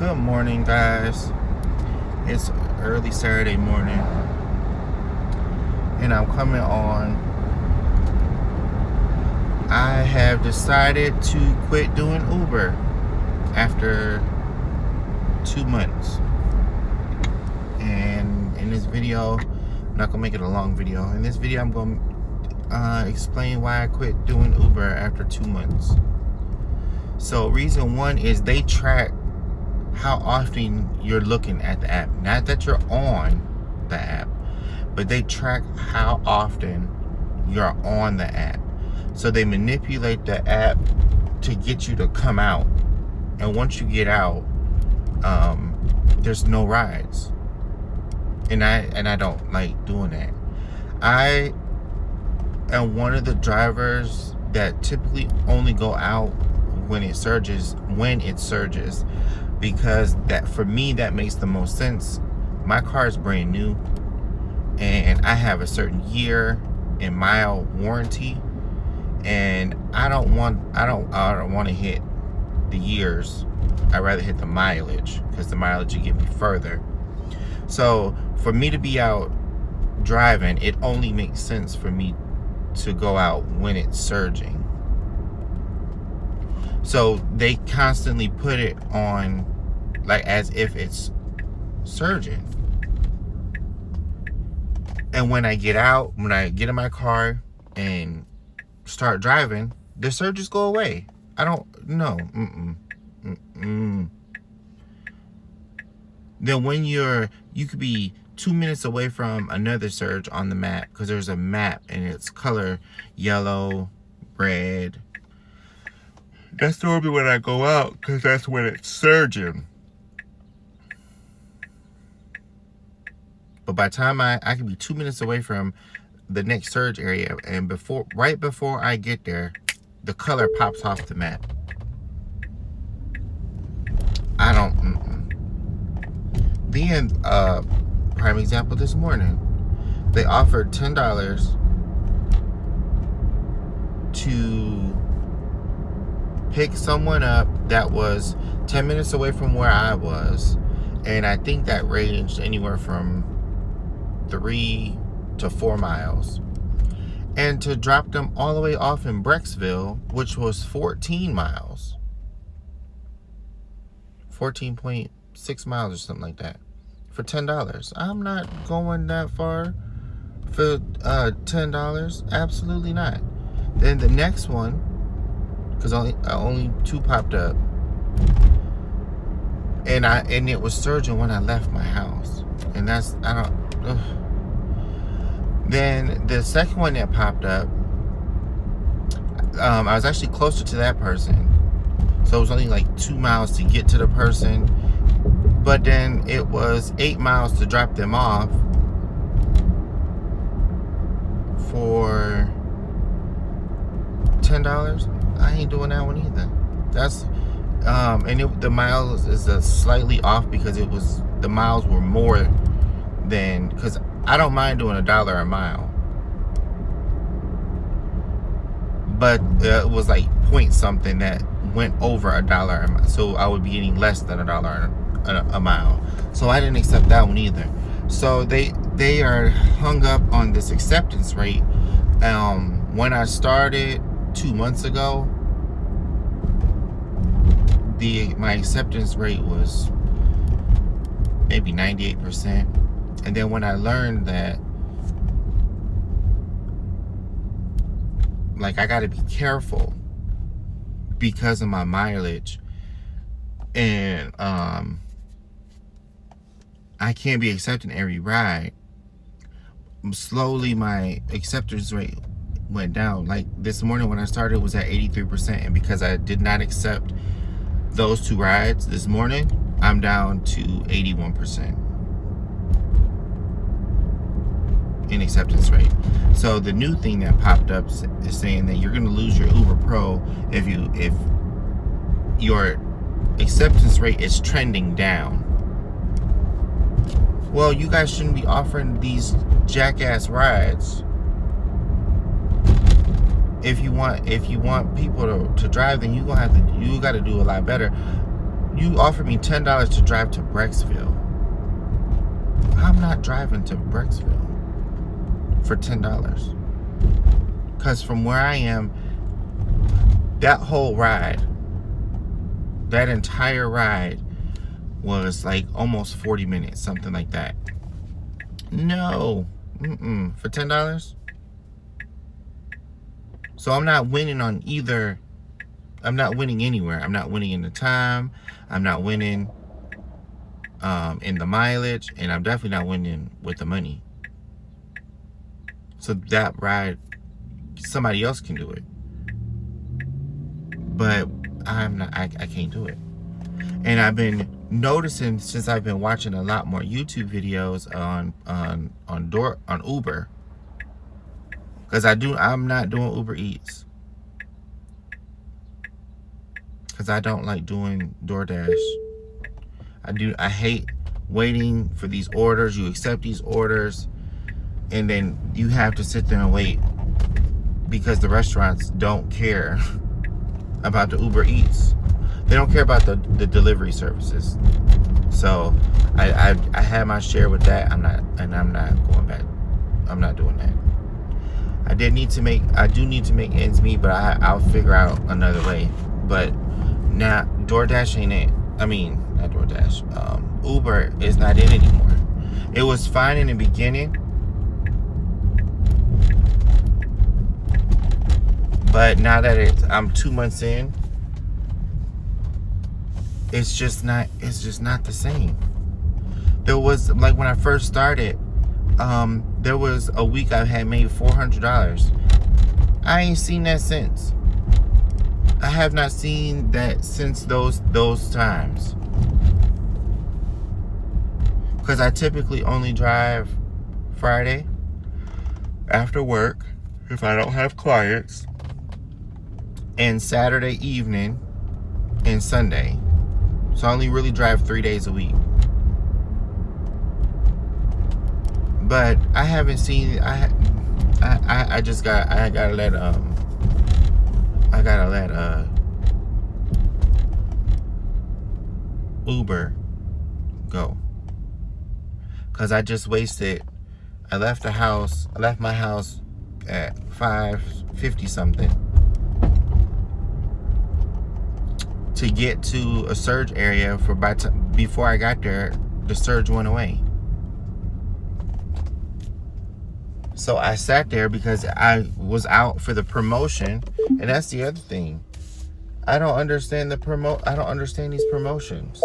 Good morning, guys. It's early Saturday morning, and I'm coming on. I have decided to quit doing Uber after 2 months. And in this video, I'm not gonna make it a long video. In this video, I'm gonna explain why I quit doing Uber after 2 months. So reason one is they track how often you're looking at the app. Not that you're on the app, but they track how often you're on the app. So they manipulate the app to get you to come out. And once you get out, there's no rides. And I don't like doing that. I am one of the drivers that typically only go out when it surges, because that, for me, that makes the most sense. My car is brand new, and I have a certain year and mile warranty, and I don't want to hit the years. I'd rather hit the mileage, because the mileage will get me further. So for me to be out driving, it only makes sense for me to go out when it's surging. So they constantly put it on like as if it's surging. And when I get out, when I get in my car and start driving, the surges go away. I don't know. Then when you could be 2 minutes away from another surge on the map, because there's a map and it's color yellow, red. That's normally when I go out, because that's when it's surging. But by the time I can be 2 minutes away from the next surge area, and right before I get there, the color pops off the map. I don't. Then, prime example this morning, they offered $10 to pick someone up that was 10 minutes away from where I was, and I think that ranged anywhere from 3 to 4 miles, and to drop them all the way off in Brecksville, which was 14 miles, 14.6 miles or something like that, for $10. I'm not going that far for $10. Absolutely not. Then the next one, because only 2 popped up, and it was surging when I left my house, and that's Then the second one that popped up, I was actually closer to that person, so it was only like 2 miles to get to the person, but then it was 8 miles to drop them off for $10. I ain't doing that one either. That's and the miles is slightly off, because the miles were more than, because I don't mind doing $1 a mile, but it was like point something that went over $1 a mile, so I would be getting less than $1 a mile. So I didn't accept that one either. So they are hung up on this acceptance rate. When I started 2 months ago, my acceptance rate was maybe 98%. And then when I learned that, like, I got to be careful because of my mileage, and I can't be accepting every ride. Slowly my acceptance rate went down. Like this morning when I started, it was at 83%, and because I did not accept those 2 rides this morning, I'm down to 81% in acceptance rate. So the new thing that popped up is saying that you're going to lose your Uber Pro if your acceptance rate is trending down. Well, you guys shouldn't be offering these jackass rides. If you want people to drive, then you got to do a lot better. You offered me $10 to drive to Brecksville. I'm not driving to Brecksville for $10. Because from where I am, that whole ride, that entire ride was like almost 40 minutes, something like that. No. For $10? So I'm not winning on either. I'm not winning anywhere. I'm not winning in the time. I'm not winning in the mileage. And I'm definitely not winning with the money. So that ride, somebody else can do it. But I'm not. I can't do it. And I've been noticing since I've been watching a lot more YouTube videos on Uber, because I'm not doing Uber Eats because I don't like doing DoorDash. I hate waiting for these orders. You accept these orders, and then you have to sit there and wait because the restaurants don't care about the Uber Eats. They don't care about the delivery services. So I had my share with that. I'm not going back. I'm not doing that. I do need to make ends meet, but I'll figure out another way. But now DoorDash ain't it. I mean, not DoorDash. Uber is not in anymore. It was fine in the beginning, but now that I'm 2 months in, it's just not the same. There was, like, when I first started, there was a week I had made $400. I ain't seen that since. I have not seen that since those times. Because I typically only drive Friday after work if I don't have clients, and Saturday evening and Sunday. So I only really drive 3 days a week. But I haven't seen. I gotta let Uber go, cause I just wasted. I left my house at 5:50 something to get to a surge area. Before I got there, the surge went away. So I sat there because I was out for the promotion, and that's the other thing. I don't understand I don't understand these promotions.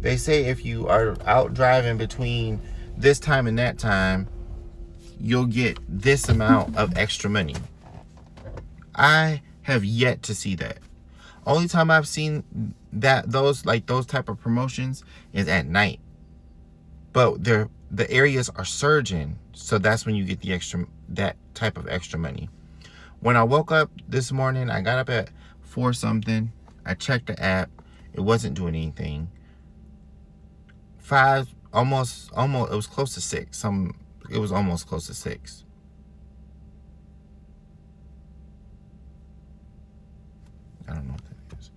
They say if you are out driving between this time and that time, you'll get this amount of extra money. I have yet to see that. Only time I've seen those type of promotions is at night. But the areas are surging, so that's when you get that type of extra money. When I woke up this morning, I got up at 4 something. I checked the app. It wasn't doing anything. 5, almost. It was close to 6. It was almost close to 6. I don't know what that is.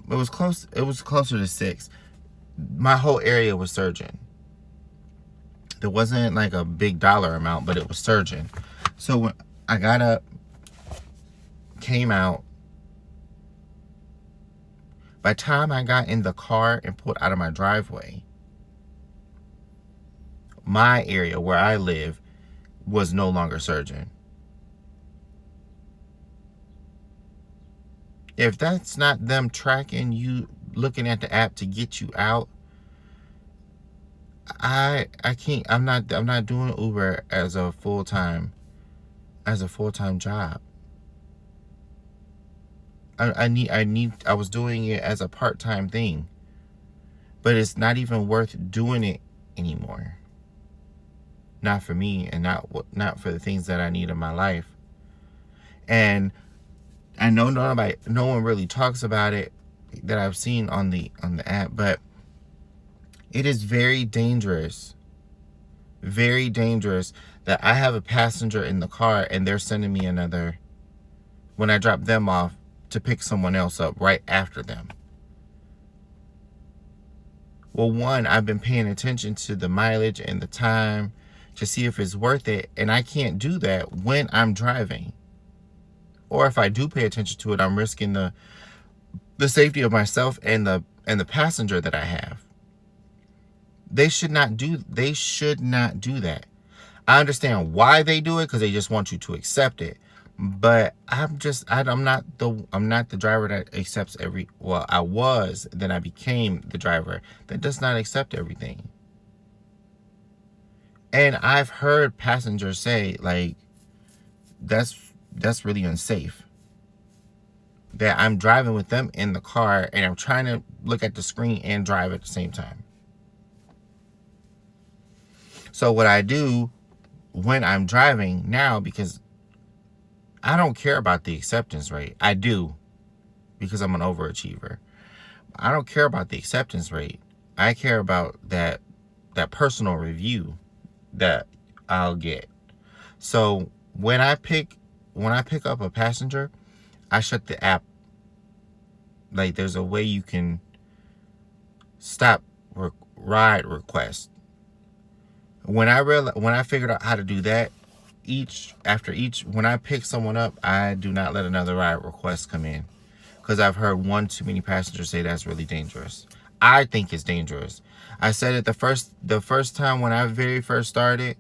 It was close. It was closer to 6. My whole area was surging. There wasn't like a big dollar amount, but it was surging. So when I got up, came out, by the time I got in the car and pulled out of my driveway, my area where I live was no longer surging. If that's not them tracking you, looking at the app to get you out, I can't. I'm not doing Uber as a full-time job. I was doing it as a part-time thing, but it's not even worth doing it anymore. Not for me, and not for the things that I need in my life. And I know no one really talks about it that I've seen on the app, but it is very dangerous that I have a passenger in the car and they're sending me another. When I drop them off, to pick someone else up right after them? Well, one, I've been paying attention to the mileage and the time to see if it's worth it, and I can't do that when I'm driving. Or if I do pay attention to it, I'm risking the safety of myself and the passenger that I have. They should not do that. I understand why they do it, because they just want you to accept it. But I'm not the driver that accepts well, I was, then I became the driver that does not accept everything. And I've heard passengers say, like, that's really unsafe. That I'm driving with them in the car and I'm trying to look at the screen and drive at the same time. So what I do when I'm driving now, because I don't care about the acceptance rate. I do, because I'm an overachiever. I don't care about the acceptance rate. I care about that personal review that I'll get. So when I pick up a passenger, I shut the app. Like, there's a way you can stop ride request. When I figured out how to do that, when I pick someone up, I do not let another ride request come in, because I've heard one too many passengers say that's really dangerous. I think it's dangerous. I said it the first time when I very first started.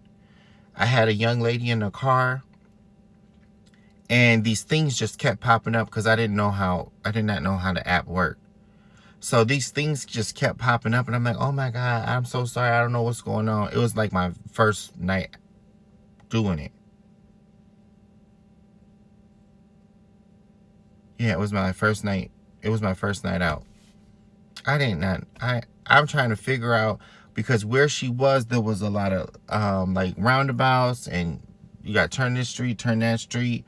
I had a young lady in the car, and these things just kept popping up because I did not know how the app worked. So these things just kept popping up, and I'm like, oh my God, I'm so sorry. I don't know what's going on. It was like my first night doing it. Yeah, it was my first night. It was my first night out. I'm trying to figure out, because where she was, there was a lot of like roundabouts, and you got to turn this street, turn that street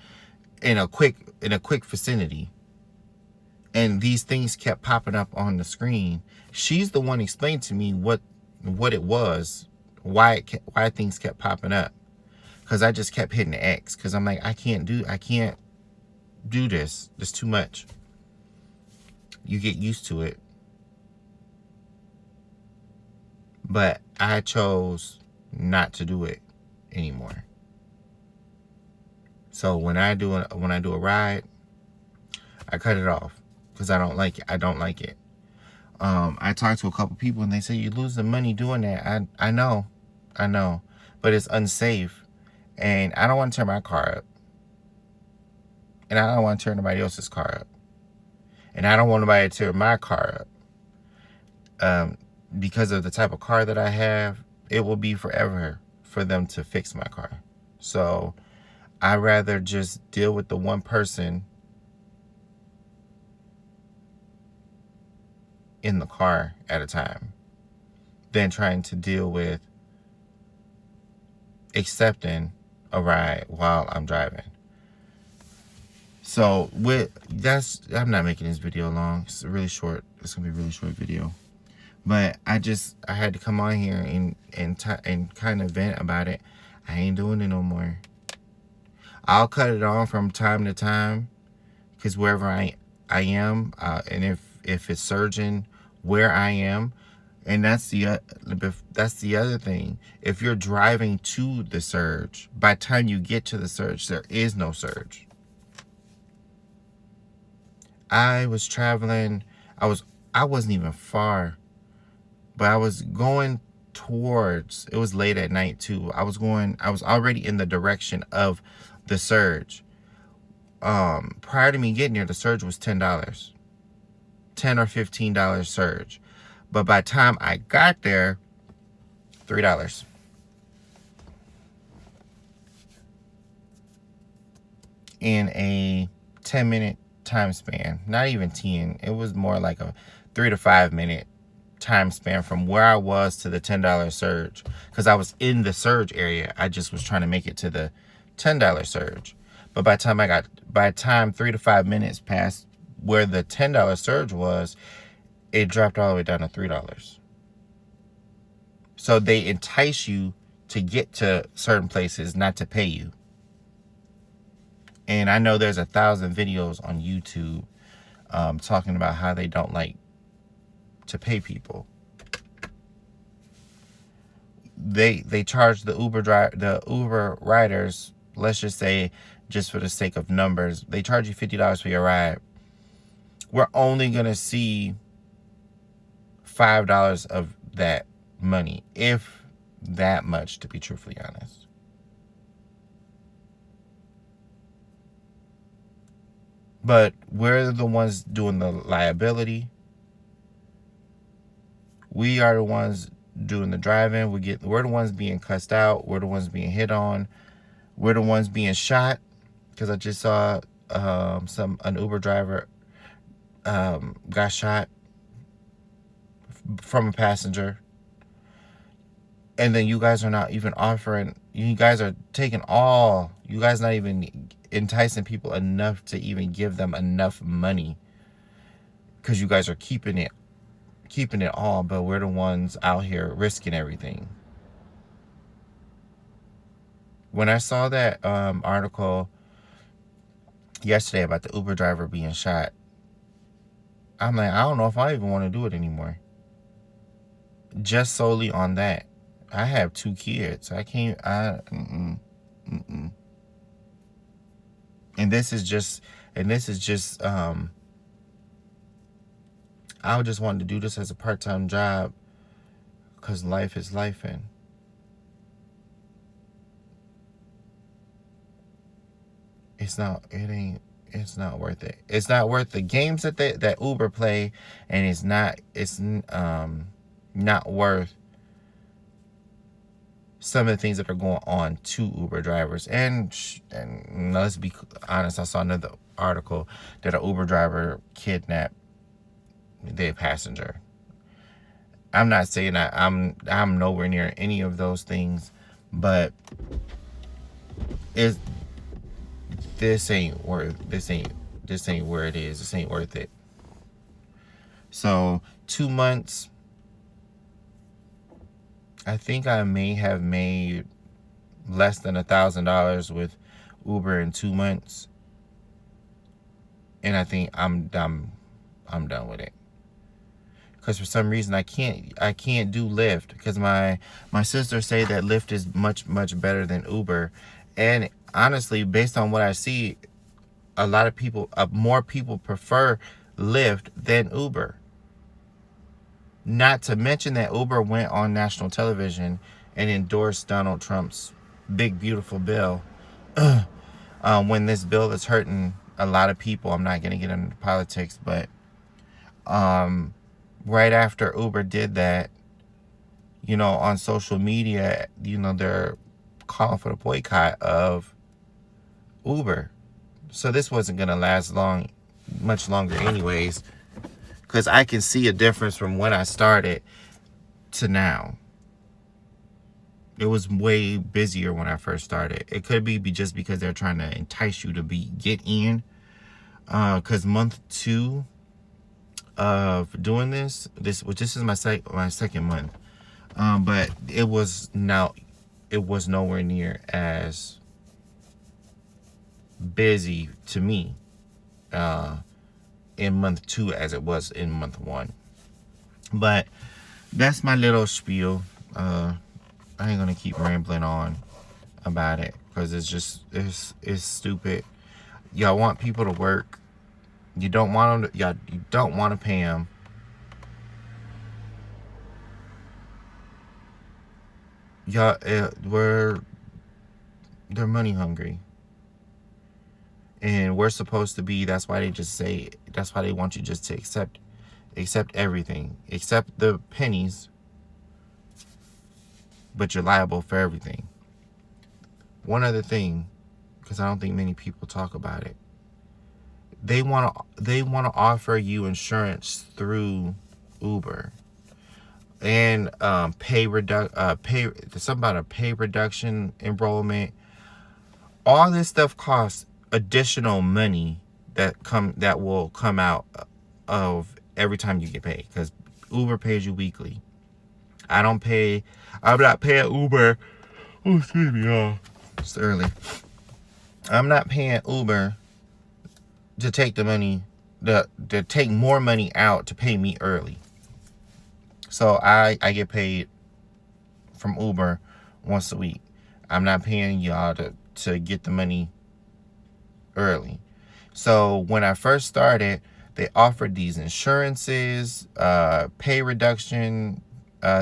in a quick vicinity. And these things kept popping up on the screen. She's the one explained to me what it was, why things kept popping up. Because I just kept hitting the X, because I'm like, I can't do this. It's too much. You get used to it. But I chose not to do it anymore. So when I do a ride, I cut it off, because I don't like it. I talked to a couple people, and they say you lose the money doing that. I know, but it's unsafe, and I don't want to turn my car up, and I don't want to turn nobody else's car up, and I don't want nobody to tear my car up. Because of the type of car that I have, it will be forever for them to fix my car. So I'd rather just deal with the one person in the car at a time than trying to deal with accepting a ride while I'm driving. So I'm not making this video long. It's really short. It's gonna be a really short video. But I had to come on here and kind of vent about it. I ain't doing it no more. I'll cut it on from time to time, because wherever I am, and if it's surging where I am, and that's the other thing. If you're driving to the surge, by the time you get to the surge, there is no surge. I was traveling. I wasn't even far. But I was going towards, it was late at night too. I was already in the direction of the surge. Prior to me getting there, the surge was $10. $10 or $15 surge. But by the time I got there, $3. In a 10-minute time span. Not even 10. It was more like a 3 to 5 minute time span from where I was to the $10 surge, because I was in the surge area. I just was trying to make it to the $10 surge. But by the time 3 to 5 minutes passed where the $10 surge was, it dropped all the way down to $3. So they entice you to get to certain places not to pay you. And I know there's 1,000 videos on YouTube talking about how they don't like to pay people. They charge the Uber riders, let's just say, just for the sake of numbers, they charge you $50 for your ride. We're only gonna see $5 of that money, if that much, to be truthfully honest. But we're the ones doing the liability. We are the ones doing the driving. We're the ones being cussed out. We're the ones being hit on. We're the ones being shot. Because I just saw an Uber driver got shot from a passenger. And then you guys are not even offering. You guys are taking all. You guys not even enticing people enough to even give them enough money. Because you guys are keeping it all, but we're the ones out here risking everything. When I saw that article yesterday about the Uber driver being shot, I'm like, I don't know if I even want to do it anymore. Just solely on that. I have 2 kids. I can't. And this is just. I just wanted to do this as a part-time job because life is lifing. It's not worth it. It's not worth the games that Uber play, and it's not worth some of the things that are going on to Uber drivers. And let's be honest, I saw another article that an Uber driver kidnapped their passenger. I'm not saying that I'm nowhere near any of those things, but this ain't where it is. This ain't worth it. So 2 months, I think I may have made less than $1,000 with Uber in 2 months, and I think I'm done with it. Because for some reason I can't do Lyft, because my sister say that Lyft is much better than Uber, and honestly, based on what I see, a lot of people, more people prefer Lyft than Uber. Not to mention that Uber went on national television and endorsed Donald Trump's big beautiful bill. When this bill is hurting a lot of people, I'm not gonna get into politics, but right after Uber did that, on social media, they're calling for the boycott of Uber. So this wasn't going to last much longer anyways, because I can see a difference from when I started to now. It was way busier when I first started. It could be just because they're trying to entice you to get in. Because month 2 of doing this is my second month, but it was nowhere near as busy to me in month 2 as it was in month 1. But that's my little spiel. I ain't gonna keep rambling on about it, because it's stupid. Y'all want people to work. You don't want them to, you don't want to pay them. Y'all, they're money hungry. And we're supposed to be, that's why they want you just to accept everything. Accept the pennies, but you're liable for everything. One other thing, because I don't think many people talk about it. They want to offer you insurance through Uber, and pay reduction, enrollment. All this stuff costs additional money that will come out of every time you get paid, because Uber pays you weekly. I'm not paying Uber. Oh, excuse me, y'all. It's early. I'm not paying Uber to take the money, to take more money out to pay me early. So I get paid from Uber once a week. I'm not paying y'all to get the money early. So when I first started, they offered these insurances, pay reduction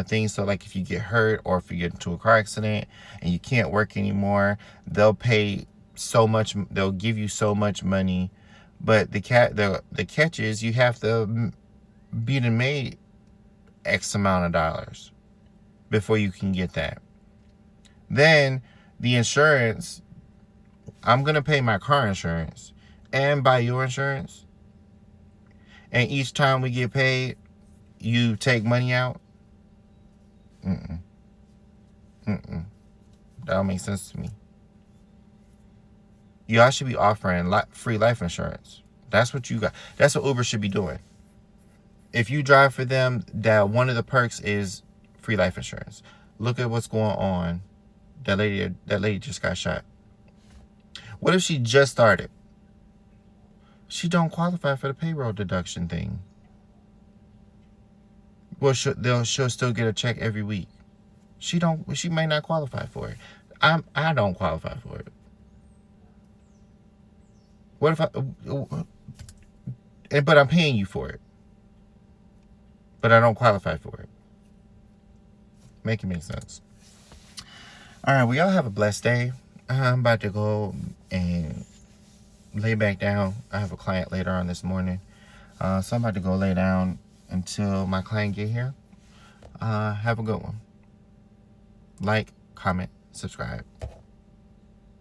things. So like if you get hurt or if you get into a car accident and you can't work anymore, they'll pay so much. They'll give you so much money. But the catch is you have to be made X amount of dollars before you can get that. Then the insurance, I'm gonna pay my car insurance and buy your insurance. And each time we get paid, you take money out. That don't make sense to me. Y'all should be offering free life insurance. That's what you got. That's what Uber should be doing. If you drive for them, that one of the perks is free life insurance. Look at what's going on. That lady just got shot. What if she just started? She don't qualify for the payroll deduction thing. Well, she'll still get a check every week. She might not qualify for it. I don't qualify for it. What if but I'm paying you for it. But I don't qualify for it. Make it make sense. All right, well, y'all have a blessed day. I'm about to go and lay back down. I have a client later on this morning. So I'm about to go lay down until my client get here. Have a good one. Like, comment, subscribe.